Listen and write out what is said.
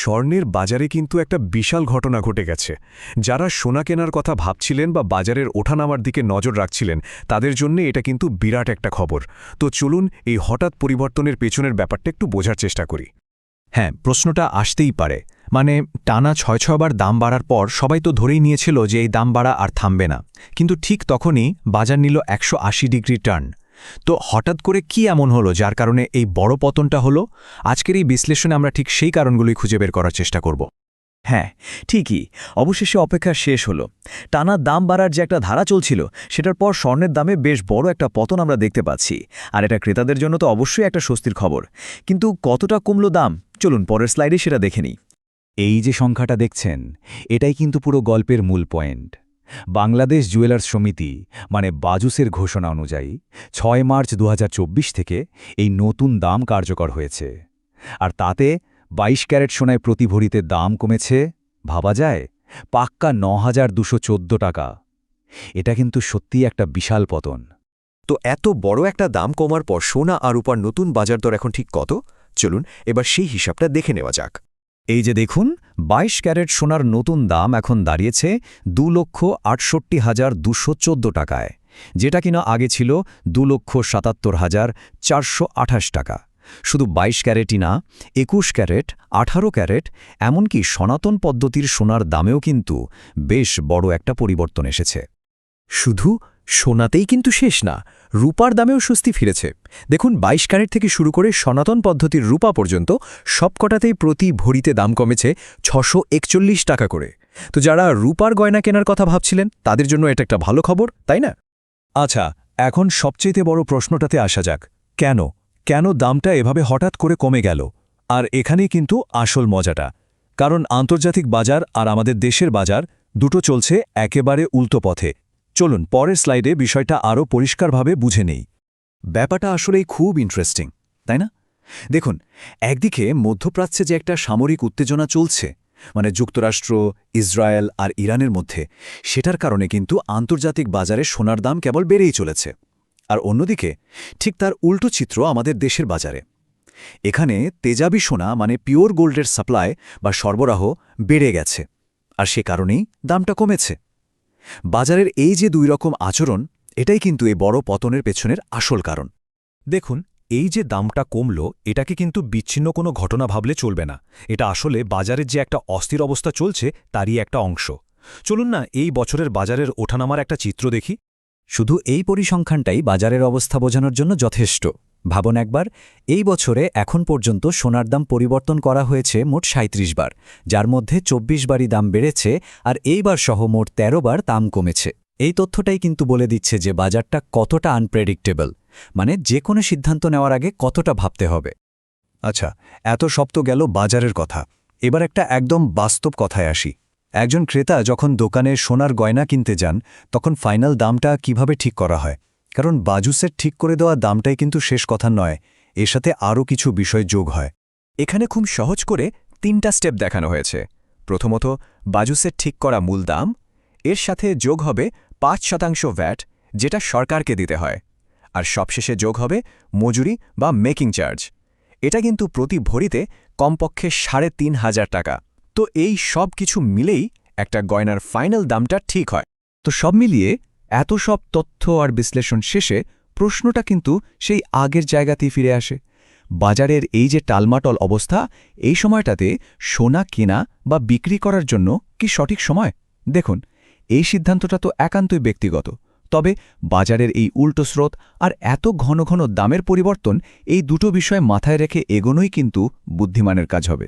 স্বর্ণের বাজারে কিন্তু একটা বিশাল ঘটনা ঘটে গেছে। যারা সোনা কেনার কথা ভাবছিলেন বা বাজারের ওঠানামার দিকে নজর রাখছিলেন, তাদের জন্য এটা কিন্তু বিরাট একটা খবর। তো চলুন এই হঠাৎ পরিবর্তনের পেছনের ব্যাপারটা একটু বোঝার চেষ্টা করি। হ্যাঁ, প্রশ্নটা আসতেই পারে। মানে টানা ৬-৬বার দাম বাড়ার পর সবাই তো ধরেই নিয়েছিল যে এই দাম বাড়া আর থামবে না, কিন্তু ঠিক তখনই বাজার নিল ১৮০ ডিগ্রি টার্ন। তো হঠাৎ করে কি এমন হলো যার কারণে এই বড় পতনটা হলো? আজকের এই বিশ্লেষণে আমরা ঠিক সেই কারণগুলোই খুঁজে বের করার চেষ্টা করব। হ্যাঁ, ঠিকই। অবশেষে অপেক্ষা শেষ হলো। টানা দাম বাড়ার যে একটা ধারা চলছিল, সেটার পর স্বর্ণের দামে বেশ বড় একটা পতন আমরা দেখতে পাচ্ছি। আর এটা ক্রেতাদের জন্য তো অবশ্যই একটা স্বস্তির খবর। কিন্তু কতটা কমলো দাম, চলুন পরের স্লাইডে সেটা দেখে নিই। এই যে সংখ্যাটা দেখছেন, এটাই কিন্তু পুরো গল্পের মূল পয়েন্ট। বাংলাদেশ জুয়েলার্স সমিতি মানে বাজুসের ঘোষণা অনুযায়ী ৬ মার্চ ২০২৪ থেকে এই নতুন দাম কার্যকর হয়েছে। আর তাতে ২২ ক্যারেট সোনায় প্রতি ভরিতে দাম কমেছে, ভাবা যায়, পাক্কা ৯,২১৪ টাকা। এটা কিন্তু সত্যিই একটা বিশাল পতন। তো এত বড় একটা দাম কমার পর সোনা আর রূপার নতুন বাজার দর এখন ঠিক কত? চলুন এবার সেই হিসাবটা দেখে নেওয়া যাক। এই যে দেখুন, ২২ ক্যারেট সোনার নতুন দাম এখন দাঁড়িয়েছে ২,৬৮,২১৪ টাকায়, যেটা কিনা আগে ছিল ২,৭৭,৪২৮ টাকা। শুধু ২২ ক্যারেটই না, ২১ ক্যারেট, ১৮ ক্যারেট, এমনকি সনাতন পদ্ধতির সোনার দামেও কিন্তু বেশ বড় একটা পরিবর্তন এসেছে। শুধু সোনাতেই কিন্তু শেষ না, রূপার দামেও স্বস্তি ফিরেছে। দেখুন ২২ ক্যারেট থেকে শুরু করে সনাতন পদ্ধতির রূপা পর্যন্ত সবকটাতেই প্রতি ভরিতে দাম কমেছে ৬৪১ টাকা করে। তো যারা রূপার গয়না কেনার কথা ভাবছিলেন, তাদের জন্য এটা একটা ভালো খবর, তাই না? আচ্ছা, এখন সবচেয়ে বড় প্রশ্নটাতে আসা যাক। কেন দামটা এভাবে হঠাৎ করে কমে গেল? আর এখানেই কিন্তু আসল মজাটা। কারণ আন্তর্জাতিক বাজার আর আমাদের দেশের বাজার দুটো চলছে একেবারে উল্টো পথে। চলুন পরের স্লাইডে বিষয়টা আরও পরিষ্কারভাবে বুঝে নেই। ব্যাপারটা আসলেই খুব ইন্টারেস্টিং, তাই না? দেখুন, একদিকে মধ্যপ্রাচ্যে যে একটা সামরিক উত্তেজনা চলছে, মানে যুক্তরাষ্ট্র, ইসরায়েল আর ইরানের মধ্যে, সেটার কারণে কিন্তু আন্তর্জাতিক বাজারে সোনার দাম কেবল বেড়েই চলেছে। আর অন্যদিকে ঠিক তার উল্টো চিত্র আমাদের দেশের বাজারে। এখানে তেজাবি সোনা মানে পিওর গোল্ডের সাপ্লাই বা সরবরাহ বেড়ে গেছে, আর সে কারণেই দামটা কমেছে। বাজারের এই যে দুই রকম আচরণ, এটাই কিন্তু এই বড় পতনের পেছনের আসল কারণ। দেখুন, এই যে দামটা কমল, এটাকে কিন্তু বিচ্ছিন্ন কোনো ঘটনা ভাবলে চলবে না। এটা আসলে বাজারের যে একটা অস্থির অবস্থা চলছে, তারই একটা অংশ। চলুন না এই বছরের বাজারের ওঠানামার একটা চিত্র দেখি। শুধু এই পরিসংখ্যানটাই বাজারের অবস্থা বোঝানোর জন্য যথেষ্ট। ভাবুন একবার, এই বছরে এখন পর্যন্ত সোনার দাম পরিবর্তন করা হয়েছে মোট ৩৭ বার, যার মধ্যে ২৪ বারই দাম বেড়েছে আর এইবার সহ মোট ১৩ বার দাম কমেছে। এই তথ্যটাই কিন্তু বলে দিচ্ছে যে বাজারটা কতটা আনপ্রেডিক্টেবল, মানে যে কোনো সিদ্ধান্ত নেওয়ার আগে কতটা ভাবতে হবে। আচ্ছা, এত সব তো গেল বাজারের কথা। এবার একটা একদম বাস্তব কথায় আসি। একজন ক্রেতা যখন দোকানে সোনার গয়না কিনতে যান, তখন ফাইনাল দামটা কিভাবে ঠিক করা হয়? কারণ বাজুসের ঠিক করে দেওয়া দামটাই কিন্তু শেষ কথা নয়, এর সাথে আরও কিছু বিষয় যোগ হয়। এখানে খুব সহজ করে ৩টা স্টেপ দেখানো হয়েছে। প্রথমত, বাজুসের ঠিক করা মূল দাম, এর সাথে যোগ হবে ৫% ভ্যাট, যেটা সরকারকে দিতে হয়, আর সবশেষে যোগ হবে মজুরি বা মেকিং চার্জ। এটা কিন্তু প্রতি ভরিতে কমপক্ষে ৩,৫০০ টাকা। তো এই সব কিছু মিলেই একটা গয়নার ফাইনাল দামটা ঠিক হয়। তো সব মিলিয়ে এত সব তথ্য আর বিশ্লেষণ শেষে প্রশ্নটা কিন্তু সেই আগের জায়গাতেই ফিরে আসে। বাজারের এই যে টালমাটল অবস্থা, এই সময়টাতে সোনা কেনা বা বিক্রি করার জন্য কি সঠিক সময়? দেখুন, এই সিদ্ধান্তটা তো একান্তই ব্যক্তিগত, তবে বাজারের এই উল্টো স্রোত আর এত ঘন ঘন দামের পরিবর্তন, এই দুটো বিষয় মাথায় রেখে এগোনোই কিন্তু বুদ্ধিমানের কাজ হবে।